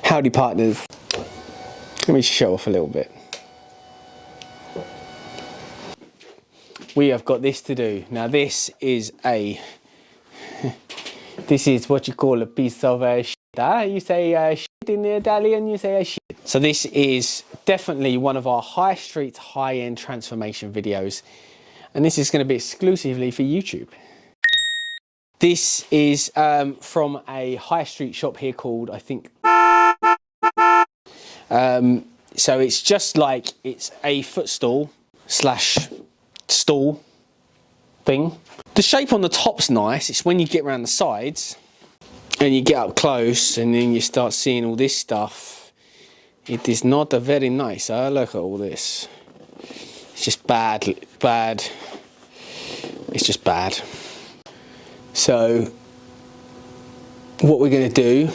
Howdy partners. Let me show off a little bit. We have got this to do. Now this is what you call a piece of shit. You say shit in Italian, you say shit. So this is definitely one of our high street, high-end transformation videos. And this is going to be exclusively for YouTube. This is from a high street shop here called, I think, so it's just like, it's a footstool slash stool thing. The shape on the top's nice. It's when you get around the sides and you get up close and then you start seeing all this stuff. It is not a very nice. Look at all this. It's just bad. It's just bad. So what we're going to do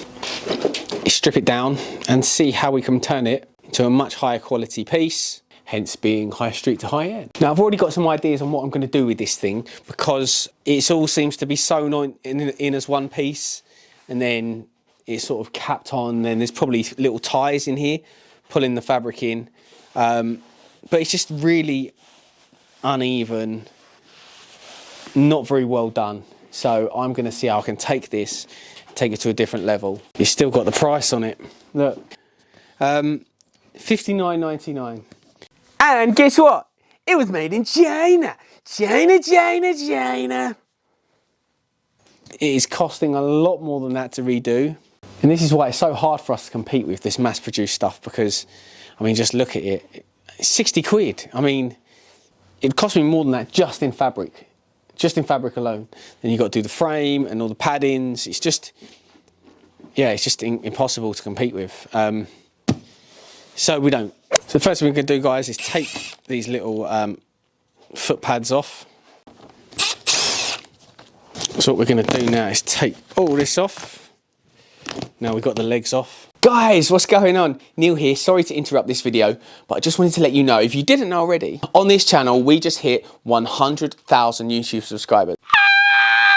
is strip it down and see how we can turn it into a much higher quality piece, hence being high street to high end. Now I've already got some ideas on what I'm going to do with this thing, because it all seems to be sewn on in as one piece, and then it's sort of capped on, and there's probably little ties in here pulling the fabric in, but it's just really uneven, not very well done. So I'm going to see how I can take this, take it to a different level. You've still got the price on it. Look, $59.99. And guess what? It was made in China. China. It is costing a lot more than that to redo. And this is why it's so hard for us to compete with this mass-produced stuff, because, I mean, just look at it. It's 60 quid. I mean, it cost me more than that just in fabric. Just in fabric alone. Then you've got to do the frame and all the paddings. It's just, yeah, it's just impossible to compete with. So we don't. So the first thing we can do, guys, is take these little foot pads off. So what we're going to do now is take all this off. Now we've got the legs off. Guys, what's going on? Neil here. Sorry to interrupt this video, but I just wanted to let you know, if you didn't know already, on this channel we just hit 100,000 YouTube subscribers.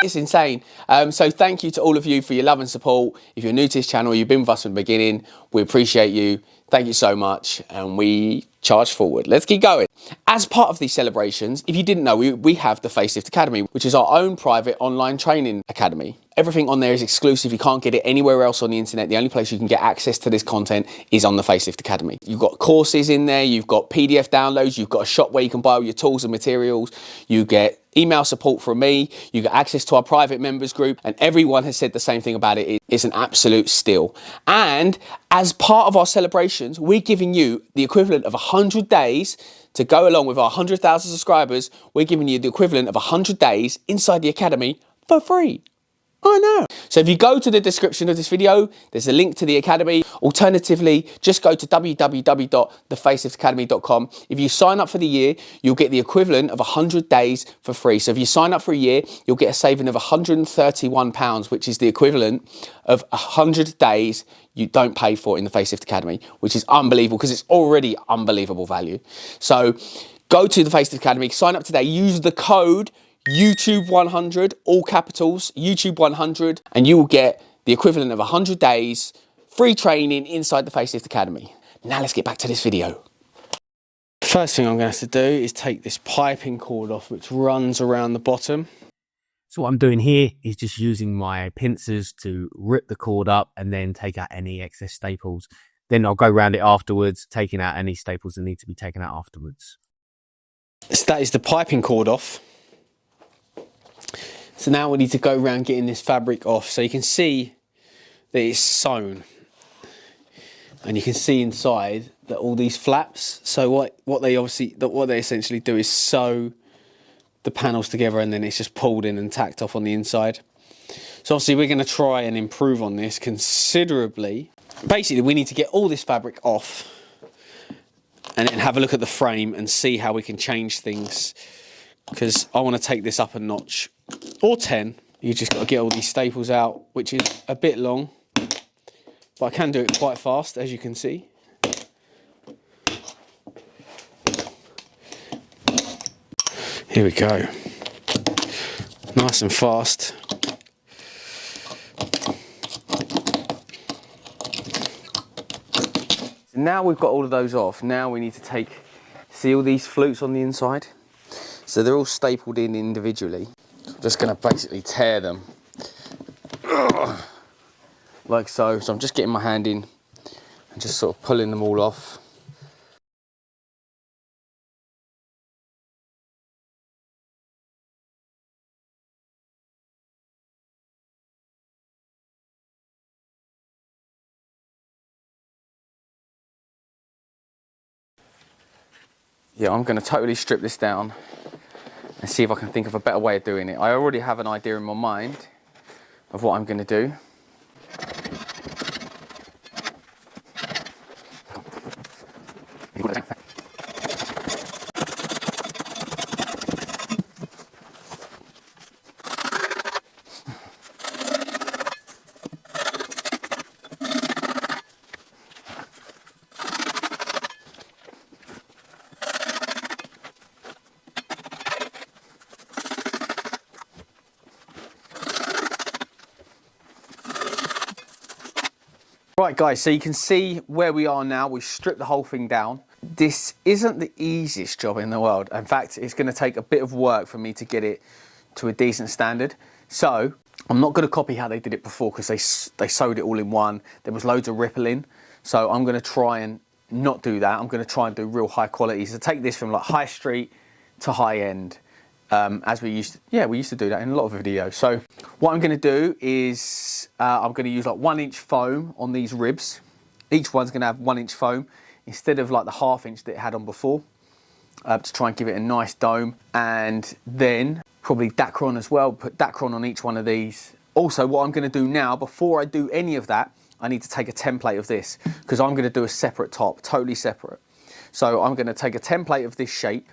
It's insane. So thank you to all of you for your love and support. If you're new to this channel, you've been with us from the beginning, we appreciate you. Thank you so much, and we charge forward. Let's keep going. As part of these celebrations, if you didn't know, we have the Facelift Academy, which is our own private online training academy. Everything on there is exclusive. You can't get it anywhere else on the internet. The only place you can get access to this content is on the Facelift Academy. You've got courses in there, you've got PDF downloads, you've got a shop where you can buy all your tools and materials, you get email support from me, you get access to our private members group, and everyone has said the same thing about it. It's an absolute steal. And as part of our celebrations, we're giving you the equivalent of 100 days to go along with our 100,000 subscribers. We're giving you the equivalent of 100 days inside the academy for free. I know. So if you go to the description of this video, there's a link to the academy. Alternatively, just go to www.thefaceliftacademy.com. If you sign up for the year, you'll get the equivalent of 100 days for free. So if you sign up for a year, you'll get a saving of £131, which is the equivalent of 100 days you don't pay for in the Facelift Academy, which is unbelievable because it's already unbelievable value. So go to the Facelift Academy, sign up today, use the code YouTube100, all capitals, YouTube100, and you will get the equivalent of 100 days free training inside the Facelift Academy. Now let's get back to this video. First thing I'm going to have to do is take this piping cord off, which runs around the bottom. So what I'm doing here is just using my pincers to rip the cord up and then take out any excess staples. Then I'll go around it afterwards, taking out any staples that need to be taken out afterwards. So that is the piping cord off. So now we need to go around getting this fabric off. So you can see that it's sewn. And you can see inside that all these flaps. So what they essentially do is sew the panels together, and then it's just pulled in and tacked off on the inside. So obviously we're going to try and improve on this considerably. Basically we need to get all this fabric off and then have a look at the frame and see how we can change things, because I want to take this up a notch or 10. You just got to get all these staples out, which is a bit long, but I can do it quite fast, as you can see. Here we go. Nice and fast. Now we've got all of those off, now we need to see all these flutes on the inside? So they're all stapled in individually. I'm just going to basically tear them. Like so. So I'm just getting my hand in and just sort of pulling them all off. Yeah, I'm going to totally strip this down and see if I can think of a better way of doing it. I already have an idea in my mind of what I'm going to do. Right guys, so you can see where we are now. We've stripped the whole thing down. This isn't the easiest job in the world. In fact, it's going to take a bit of work for me to get it to a decent standard. So I'm not going to copy how they did it before, because they sewed it all in one. There was loads of rippling. So I'm going to try and not do that. I'm going to try and do real high quality. So take this from like high street to high end. As we used to do that in a lot of videos. So what I'm going to do is I'm going to use like 1 inch foam on these ribs. Each one's going to have 1 inch foam instead of like the ½ inch that it had on before, to try and give it a nice dome. And then probably Dacron as well, put Dacron on each one of these. Also, what I'm going to do now, before I do any of that, I need to take a template of this, because I'm going to do a separate top, totally separate. So I'm going to take a template of this shape.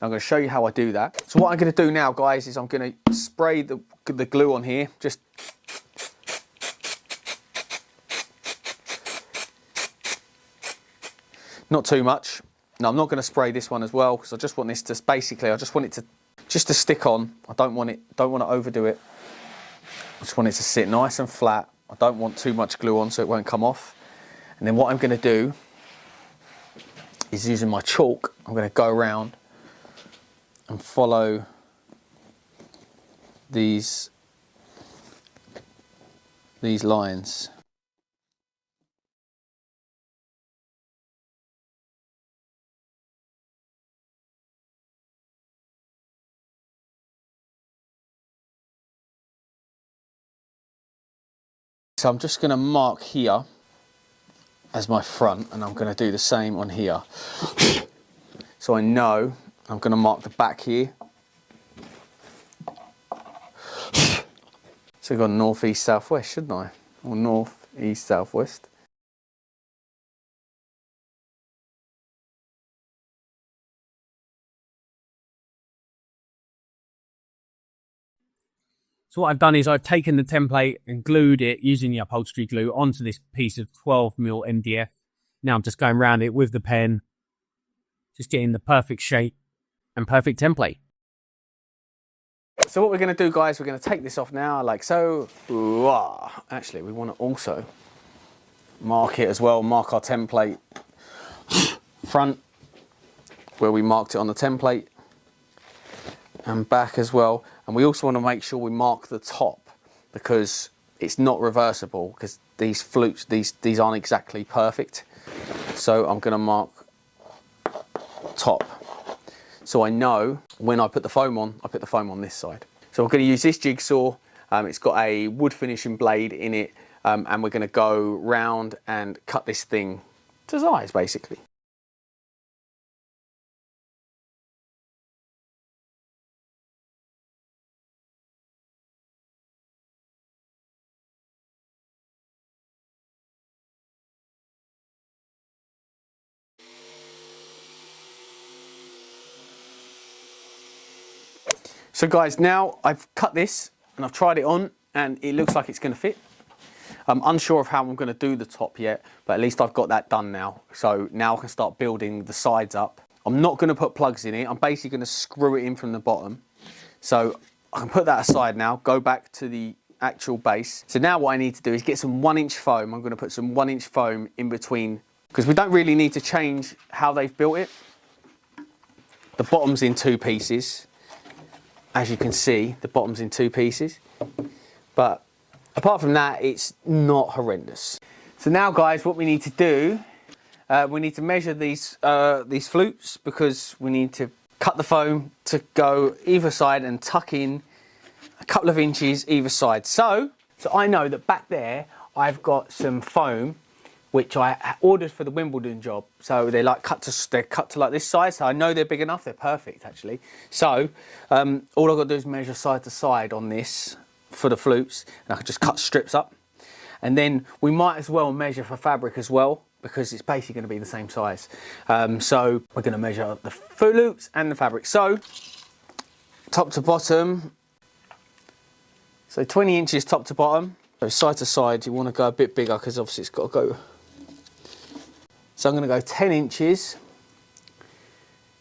I'm going to show you how I do that. So what I'm going to do now, guys, is I'm going to spray the glue on here. Just not too much. No, I'm not going to spray this one as well, because I just want this to basically, I just want it to just to stick on. I don't want to overdo it. I just want it to sit nice and flat. I don't want too much glue on so it won't come off. And then what I'm going to do is, using my chalk, I'm going to go around and follow these lines. So I'm just going to mark here as my front, and I'm going to do the same on here. So I know I'm going to mark the back here. So I've got north, east, south, west, shouldn't I? Or north, east, south, west. So what I've done is I've taken the template and glued it using the upholstery glue onto this piece of 12mm MDF. Now I'm just going around it with the pen, just getting the perfect shape and perfect template. So what we're going to do, guys, we're going to take this off now, like so. Ooh, actually, we want to also mark it as well, mark our template front where we marked it on the template, and back as well. And we also want to make sure we mark the top, because it's not reversible, because these flutes, these aren't exactly perfect. So I'm going to mark top, so I know when I put the foam on, I put the foam on this side. So we're going to use this jigsaw. It's got a wood finishing blade in it, and we're going to go round and cut this thing to size, basically. So guys, now I've cut this and I've tried it on, and it looks like it's going to fit. I'm unsure of how I'm going to do the top yet, but at least I've got that done now. So now I can start building the sides up. I'm not going to put plugs in it. I'm basically going to screw it in from the bottom. So I can put that aside now, go back to the actual base. So now what I need to do is get some 1 inch foam. I'm going to put some 1 inch foam in between because we don't really need to change how they've built it. The bottom's in 2 pieces. As you can see, the bottom's in 2 pieces. But apart from that, it's not horrendous. So now, guys, what we need to do, we need to measure these flutes, because we need to cut the foam to go either side and tuck in a couple of inches either side. So I know that back there I've got some foam which I ordered for the Wimbledon job. So they're like cut to like this size. So I know they're big enough. They're perfect actually. So all I've got to do is measure side to side on this for the flutes, and I can just cut strips up. And then we might as well measure for fabric as well, because it's basically going to be the same size. So we're going to measure the flutes and the fabric. So top to bottom, so 20 inches top to bottom. So side to side, you want to go a bit bigger, because obviously it's got to go. So I'm going to go 10 inches.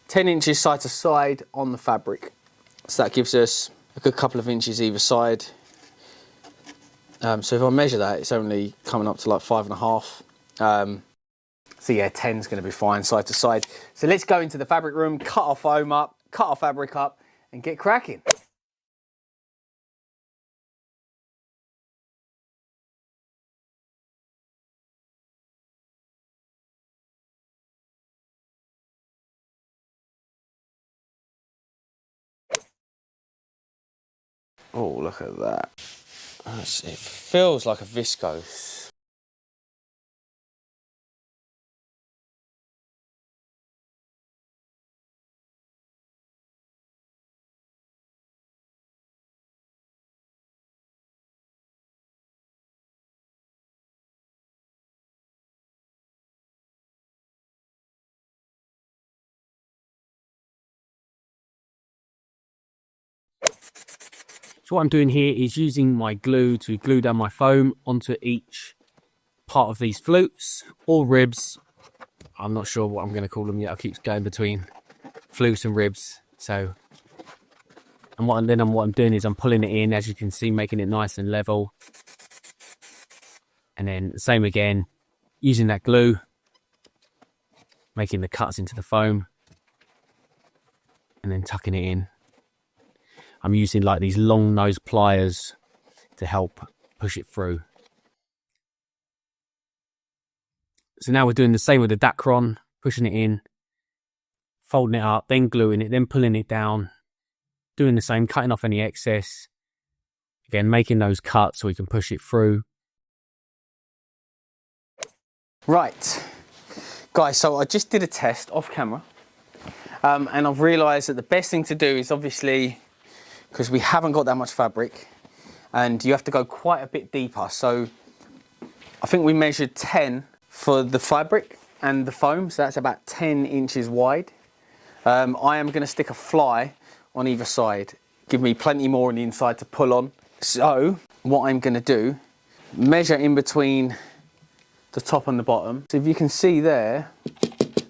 10 inches side to side on the fabric. So that gives us a good couple of inches either side. So if I measure that, it's only coming up to like 5.5. So yeah, 10 is going to be fine side to side. So let's go into the fabric room, cut our foam up, cut our fabric up, and get cracking. Oh, look at that. It feels like a viscose. So what I'm doing here is using my glue to glue down my foam onto each part of these flutes or ribs. I'm not sure what I'm going to call them yet. I keep going between flutes and ribs. So, and what I'm doing is I'm pulling it in, as you can see, making it nice and level. And then the same again, using that glue, making the cuts into the foam, and then tucking it in. I'm using like these long nose pliers to help push it through. So now we're doing the same with the Dacron, pushing it in, folding it up, then gluing it, then pulling it down, doing the same, cutting off any excess. Again, making those cuts so we can push it through. Right, guys, so I just did a test off camera, and I've realised that the best thing to do is obviously, because we haven't got that much fabric, and you have to go quite a bit deeper. So I think we measured 10 for the fabric and the foam, so that's about 10 inches wide. I am going to stick a fly on either side, give me plenty more on the inside to pull on. So what I'm going to do, measure in between the top and the bottom. So if you can see there,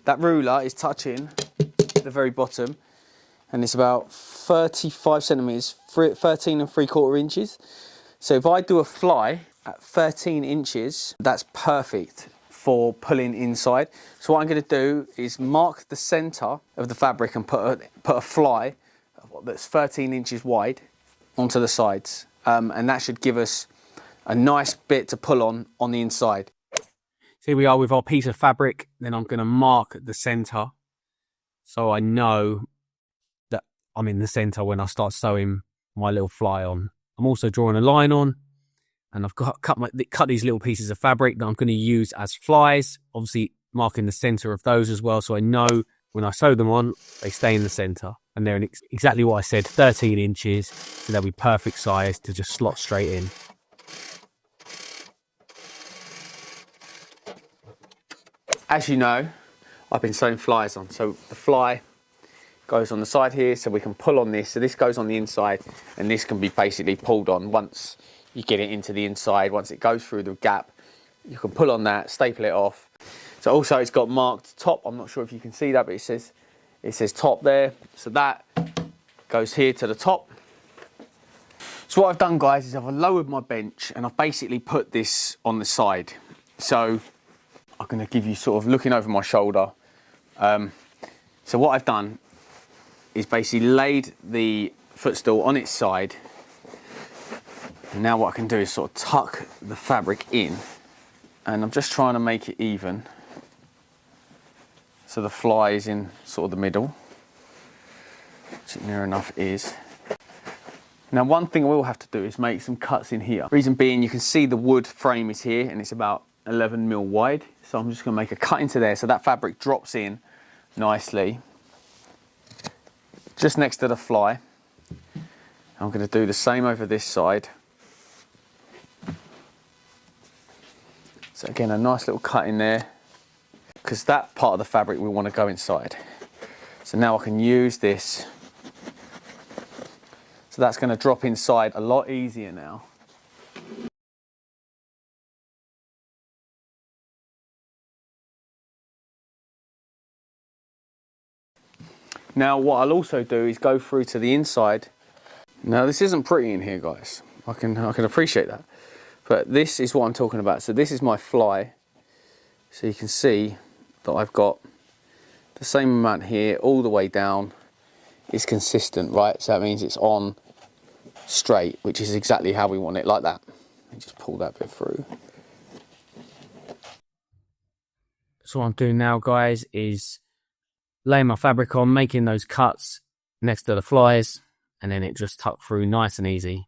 that ruler is touching the very bottom, and it's about 35 centimeters, 13 3/4 inches. So if I do a fly at 13 inches, that's perfect for pulling inside. So what I'm going to do is mark the center of the fabric and put a fly that's 13 inches wide onto the sides, and that should give us a nice bit to pull on the inside. So here we are with our piece of fabric. Then I'm going to mark the center so I know that I'm in the center when I start sewing my little fly on. I'm also drawing a line on, and I've got cut these little pieces of fabric that I'm going to use as flies, obviously marking the center of those as well, so I know when I sew them on they stay in the center, and they're in exactly what I said, 13 inches, so they'll be perfect size to just slot straight in. As you know, I've been sewing flies on, so the fly goes on the side here, so we can pull on this. So this goes on the inside, and this can be basically pulled on once you get it into the inside. Once it goes through the gap, you can pull on that, staple it off. So also it's got marked top. I'm not sure if you can see that, but it says top there. So that goes here to the top. So what I've done, guys, is I've lowered my bench and I've basically put this on the side. So I'm going to give you sort of looking over my shoulder. So what I've done is basically laid the footstool on its side. And now what I can do is sort of tuck the fabric in, and I'm just trying to make it even. So the fly is in sort of the middle, which it near enough is. Now one thing I will have to do is make some cuts in here. Reason being, you can see the wood frame is here and it's about 11mm wide. So I'm just going to make a cut into there so that fabric drops in nicely just next to the fly. I'm going to do the same over this side. So again, a nice little cut in there, because that part of the fabric we want to go inside. So now I can use this. So that's going to drop inside a lot easier now. Now what I'll also do is go through to the inside. Now this isn't pretty in here, guys. I can appreciate that. But this is what I'm talking about. So this is my fly. So you can see that I've got the same amount here all the way down. It's consistent, right? So that means it's on straight, which is exactly how we want it, like that. And just pull that bit through. So what I'm doing now, guys, is laying my fabric on, making those cuts next to the flies, and then it just tucked through nice and easy.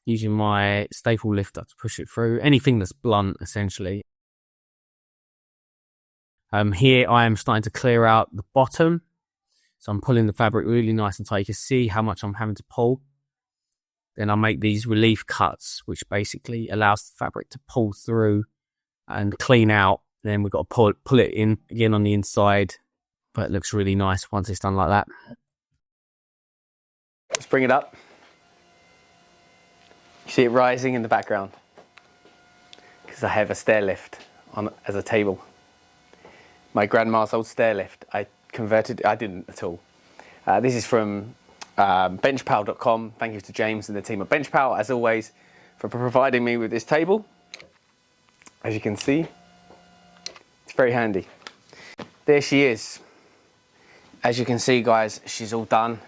Using my staple lifter to push it through. Anything that's blunt, essentially. Here I am starting to clear out the bottom. So I'm pulling the fabric really nice and tight. You can see how much I'm having to pull. Then I make these relief cuts, which basically allows the fabric to pull through and clean out. Then we've got to pull it in again on the inside. But it looks really nice once it's done like that. Let's bring it up. You see it rising in the background because I have a stair lift on as a table. My grandma's old stair lift. I didn't at all. This is from benchpal.com. Thank you to James and the team at Benchpal, as always, for providing me with this table. As you can see, it's very handy. There she is. As you can see, guys, she's all done.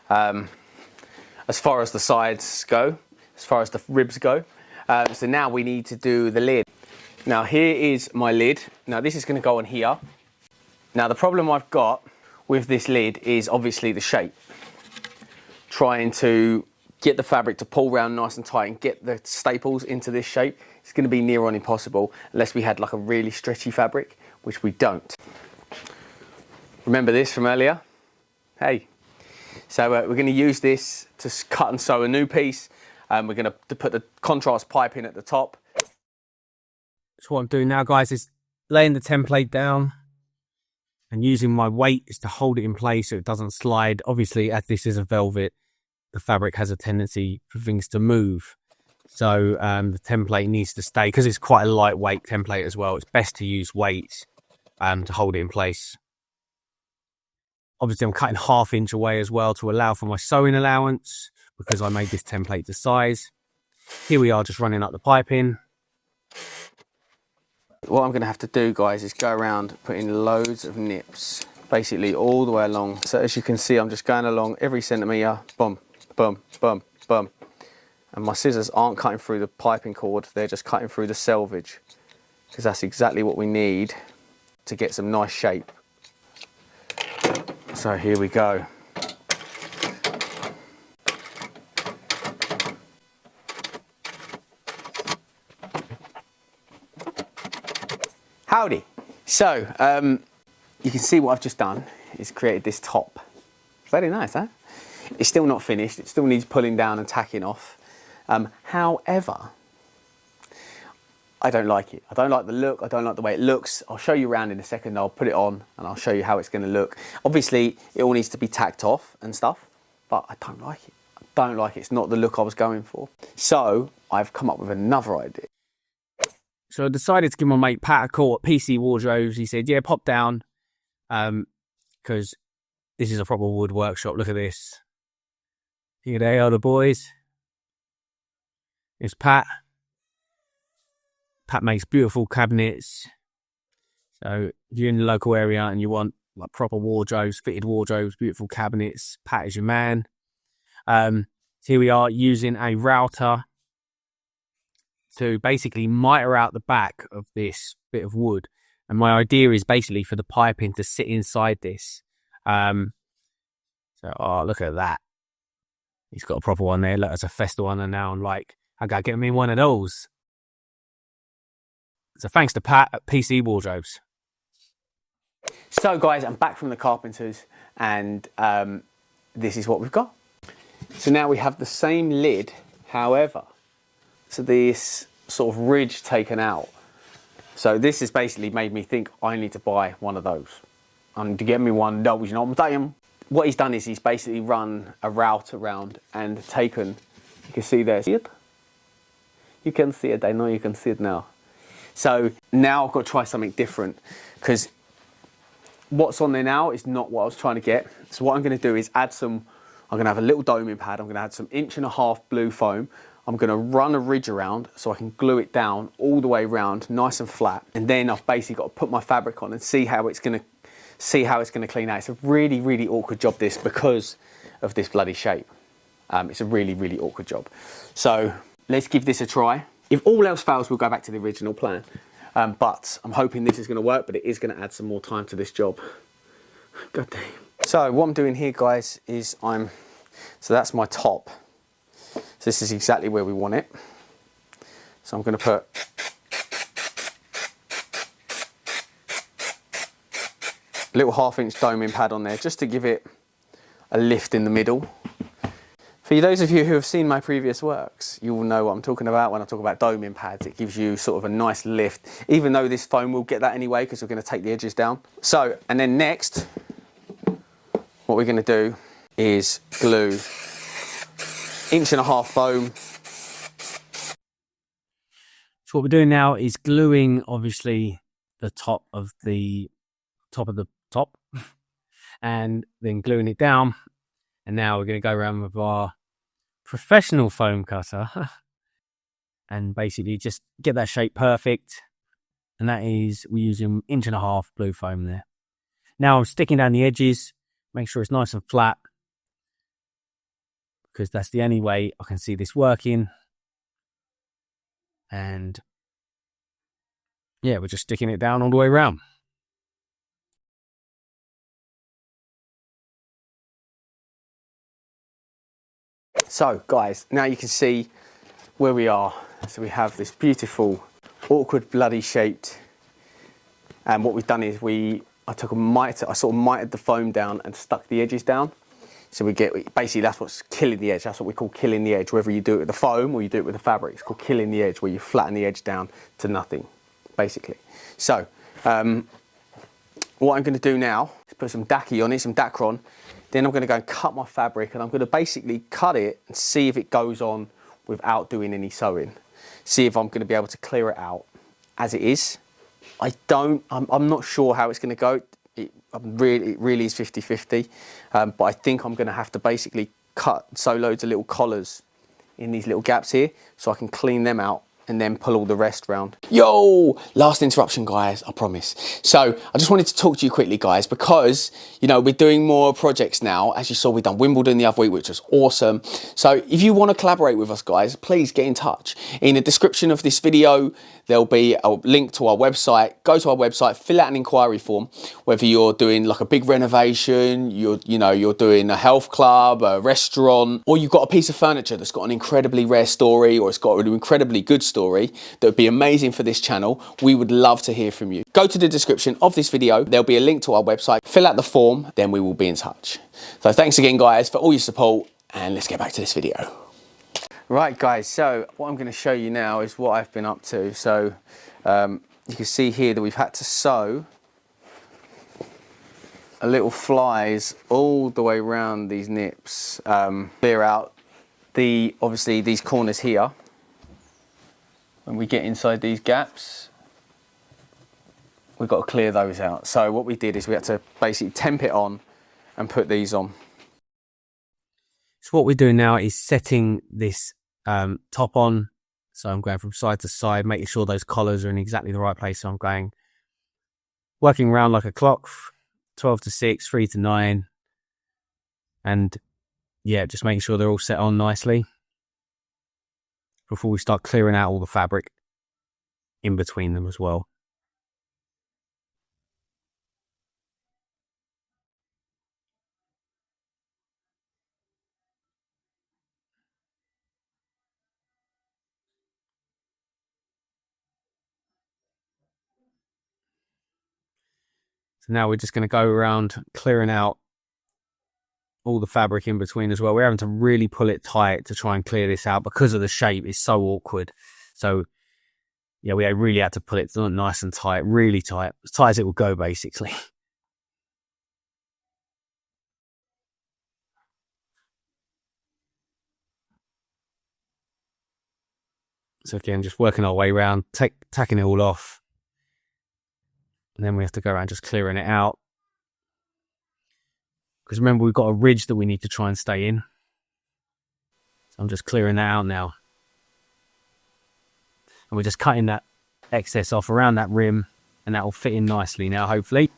As far as the sides go, as far as the ribs go. So now we need to do the lid. Now here is my lid. Now this is going to go on here. Now the problem I've got with this lid is obviously the shape. Trying to get the fabric to pull round nice and tight and get the staples into this shape. It's going to be near on impossible unless we had like a really stretchy fabric, which we don't. Remember this from earlier? Hey. So we're going to use this to cut and sew a new piece. We're going to put the contrast pipe in at the top. So what I'm doing now, guys, is laying the template down and using my weight is to hold it in place so it doesn't slide. Obviously, as this is a velvet, the fabric has a tendency for things to move. So the template needs to stay, because it's quite a lightweight template as well. It's best to use weight to hold it in place. Obviously, I'm cutting 1/2 inch away as well to allow for my sewing allowance, because I made this template to size. Here we are, just running up the piping. What I'm going to have to do, guys, is go around putting loads of nips, basically all the way along. So as you can see, I'm just going along every centimetre, bum, bum, bum, bum. And my scissors aren't cutting through the piping cord, they're just cutting through the selvage, because that's exactly what we need to get some nice shape. So here we go. Howdy. So, you can see what I've just done is created this top. Very nice, huh? It's still not finished. It still needs pulling down and tacking off. However, I don't like it. I don't like the look. I don't like the way it looks. I'll show you around in a second. I'll put it on and I'll show you how it's going to look. Obviously, it all needs to be tacked off and stuff, but I don't like it. I don't like it. It's not the look I was going for. So, I've come up with another idea. So I decided to give my mate Pat a call at PC Wardrobes. He said, yeah, pop down, because this is a proper wood workshop. Look at this. Here they are, the boys. It's Pat. Pat makes beautiful cabinets. So if you're in the local area and you want like proper wardrobes, fitted wardrobes, beautiful cabinets, Pat is your man. So here we are using a router to basically miter out the back of this bit of wood. And my idea is basically for the piping to sit inside this. Oh, look at that. He's got a proper one there. Look, it's a Festal one, and now I'm like, I gotta get me one of those. So thanks to Pat at PC Wardrobes. So guys, I'm back from the carpenters, and this is what we've got. So now we have the same lid, however, so this sort of ridge taken out. So this has basically made me think I need to buy one of those. I need to get me one of those, you know what I'm saying? What he's done is he's basically run a route around and taken, you can see there, see it? You can see it, I know you can see it now. So now I've got to try something different, because what's on there now is not what I was trying to get. So what I'm going to do is add some, I'm going to have a little doming pad, I'm going to add some 1.5 inch blue foam, I'm going to run a ridge around so I can glue it down all the way around, nice and flat, and then I've basically got to put my fabric on and see how it's going to clean out. It's a really, really awkward job this, because of this bloody shape. It's a really, really awkward job. So let's give this a try. If all else fails, we'll go back to the original plan. But I'm hoping this is going to work, but it is going to add some more time to this job. God damn. So what I'm doing here, guys, is so that's my top. So this is exactly where we want it. So I'm going to put a little 1/2 inch doming pad on there, just to give it a lift in the middle. For those of you who have seen my previous works, you will know what I'm talking about when I talk about doming pads. It gives you sort of a nice lift, even though this foam will get that anyway, because we're going to take the edges down. So, and then next, what we're going to do is glue 1.5 inch foam. So what we're doing now is gluing, obviously, the top of the top, and then gluing it down. And now we're going to go around with our professional foam cutter and basically just get that shape perfect. And that is, we're using 1.5 inch blue foam there. Now I'm sticking down the edges, make sure it's nice and flat, because that's the only way I can see this working. And yeah, we're just sticking it down all the way around. So guys, now you can see where we are. So we have this beautiful, awkward, bloody shaped, and what we've done is I sort of mitered the foam down and stuck the edges down. So we get, basically that's what's killing the edge. That's what we call killing the edge, whether you do it with the foam or you do it with the fabric. It's called killing the edge, where you flatten the edge down to nothing, basically. So what I'm going to do now is put some Daki on it, some Dacron. Then I'm going to go and cut my fabric, and I'm going to basically cut it and see if it goes on without doing any sewing. See if I'm going to be able to clear it out as it is. I'm not sure how it's going to go. It really is 50-50, but I think I'm going to have to basically sew loads of little collars in these little gaps here, so I can clean them out and then pull all the rest round. Yo, last interruption, guys, I promise. So I just wanted to talk to you quickly, guys, because, you know, we're doing more projects now. As you saw, we've done Wimbledon the other week, which was awesome. So if you want to collaborate with us, guys, please get in touch. In the description of this video, there'll be a link to our website. Go to our website, fill out an inquiry form, whether you're doing like a big renovation, you're doing a health club, a restaurant, or you've got a piece of furniture that's got an incredibly rare story, or it's got an incredibly good story that would be amazing for this channel. We would love to hear from you. Go to the description of this video. There'll be a link to our website. Fill out the form, then we will be in touch. So thanks again, guys, for all your support, and let's get back to this video. Right, guys, so what I'm going to show you now is what I've been up to. So you can see here that we've had to sew a little flies all the way around these nips, clear out obviously these corners here. When we get inside these gaps, we've got to clear those out. So what we did is we had to basically temp it on and put these on. So what we're doing now is setting this top on So I'm going from side to side, making sure those collars are in exactly the right place. So I'm going, working around like a clock, 12 to 6, 3 to 9. And yeah, just making sure they're all set on nicely before we start clearing out all the fabric in between them as well. So now we're just going to go around clearing out all the fabric in between as well. We're having to really pull it tight to try and clear this out because of the shape. It's so awkward. So yeah, we really had to pull it nice and tight, really tight, as tight as it will go basically. So again, just working our way around, tacking it all off. And then we have to go around just clearing it out. Because remember, we've got a ridge that we need to try and stay in. So I'm just clearing that out now. And we're just cutting that excess off around that rim, and that will fit in nicely now, hopefully.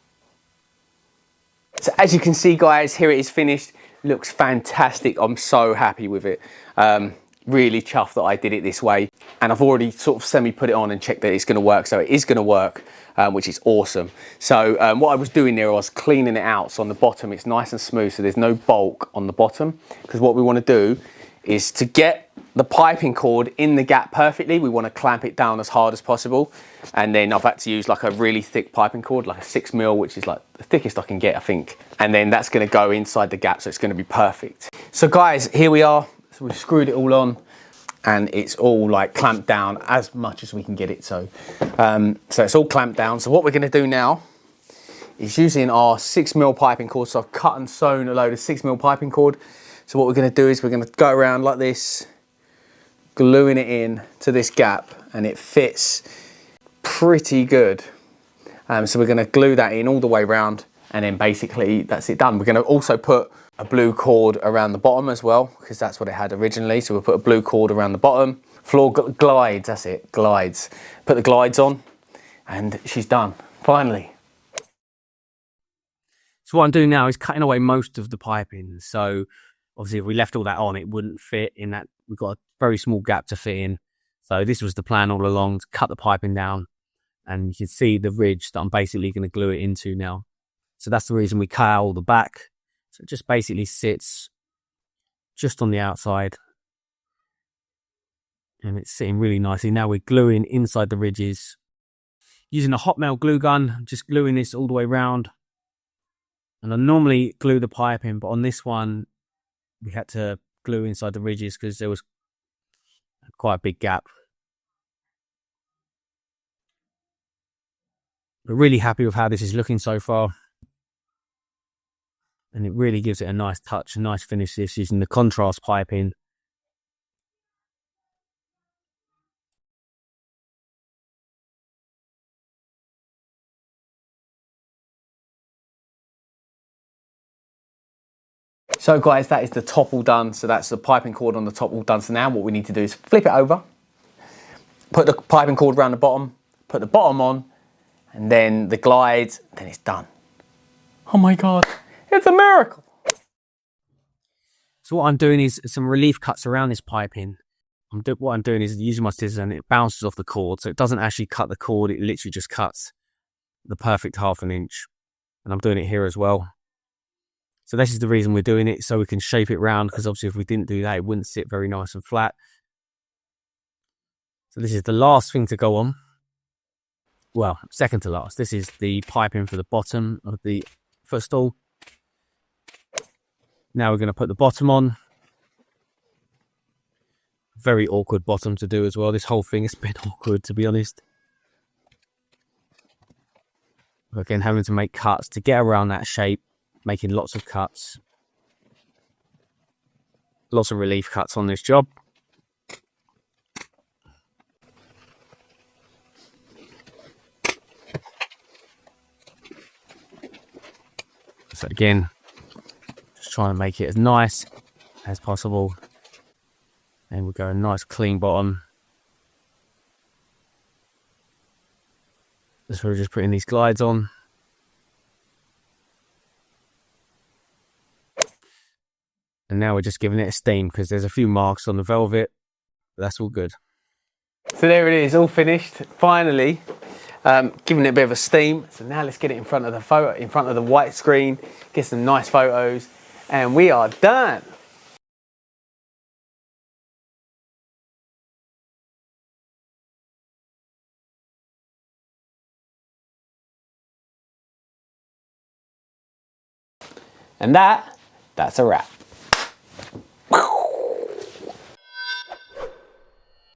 So as you can see, guys, here it is finished. Looks fantastic. I'm so happy with it. Really chuffed that I did it this way. And I've already sort of semi-put it on and checked that it's going to work. So it is going to work, which is awesome. So what I was doing there, I was cleaning it out. So on the bottom, it's nice and smooth. So there's no bulk on the bottom. Because what we want to do is to get the piping cord in the gap perfectly, we want to clamp it down as hard as possible. And then I've had to use like a really thick piping cord, like a 6mm, which is like the thickest I can get, I think. And then that's going to go inside the gap, so it's going to be perfect. So guys, here we are. So we've screwed it all on and it's all like clamped down as much as we can get it. So it's all clamped down. So what we're going to do now is using our 6mm piping cord. So I've cut and sewn a load of 6mm piping cord. So what we're going to do is we're going to go around like this, gluing it in to this gap, and it fits pretty good. So we're going to glue that in all the way around, and then basically that's it done. We're going to also put a blue cord around the bottom as well, because that's what it had originally. So we'll put a blue cord around the bottom. Floor glides, that's it, glides. Put the glides on, and she's done, finally. So what I'm doing now is cutting away most of the piping. So obviously if we left all that on, it wouldn't fit in that. We've got a very small gap to fit in. So this was the plan all along, to cut the piping down. And you can see the ridge that I'm basically going to glue it into now. So that's the reason we cut out all the back. So it just basically sits just on the outside. And it's sitting really nicely. Now we're gluing inside the ridges. Using a hot melt glue gun, just gluing this all the way around. And I normally glue the piping, but on this one, we had to glue inside the ridges because there was quite a big gap. We're really happy with how this is looking so far. And it really gives it a nice touch, a nice finish, this using the contrast piping. So guys, that is the top all done. So that's the piping cord on the top all done. So now what we need to do is flip it over, put the piping cord around the bottom, put the bottom on, and then the glides, then it's done. Oh my God, it's a miracle. So what I'm doing is some relief cuts around this piping. What I'm doing is using my scissors, and it bounces off the cord. So it doesn't actually cut the cord, it literally just cuts the perfect 1/2 inch. And I'm doing it here as well. So this is the reason we're doing it, so we can shape it round, because obviously if we didn't do that, it wouldn't sit very nice and flat. So this is the last thing to go on. Well, second to last. This is the piping for the bottom of the footstool. Now we're going to put the bottom on. Very awkward bottom to do as well. This whole thing has been awkward, to be honest. Again, having to make cuts to get around that shape, making lots of cuts. Lots of relief cuts on this job. So again, just trying to make it as nice as possible. And we'll go a nice clean bottom. So we're just putting these glides on. And now we're just giving it a steam because there's a few marks on the velvet. But that's all good. So there it is, all finished. Finally, giving it a bit of a steam. So now let's get it in front of the white screen, get some nice photos, and we are done. And that's a wrap.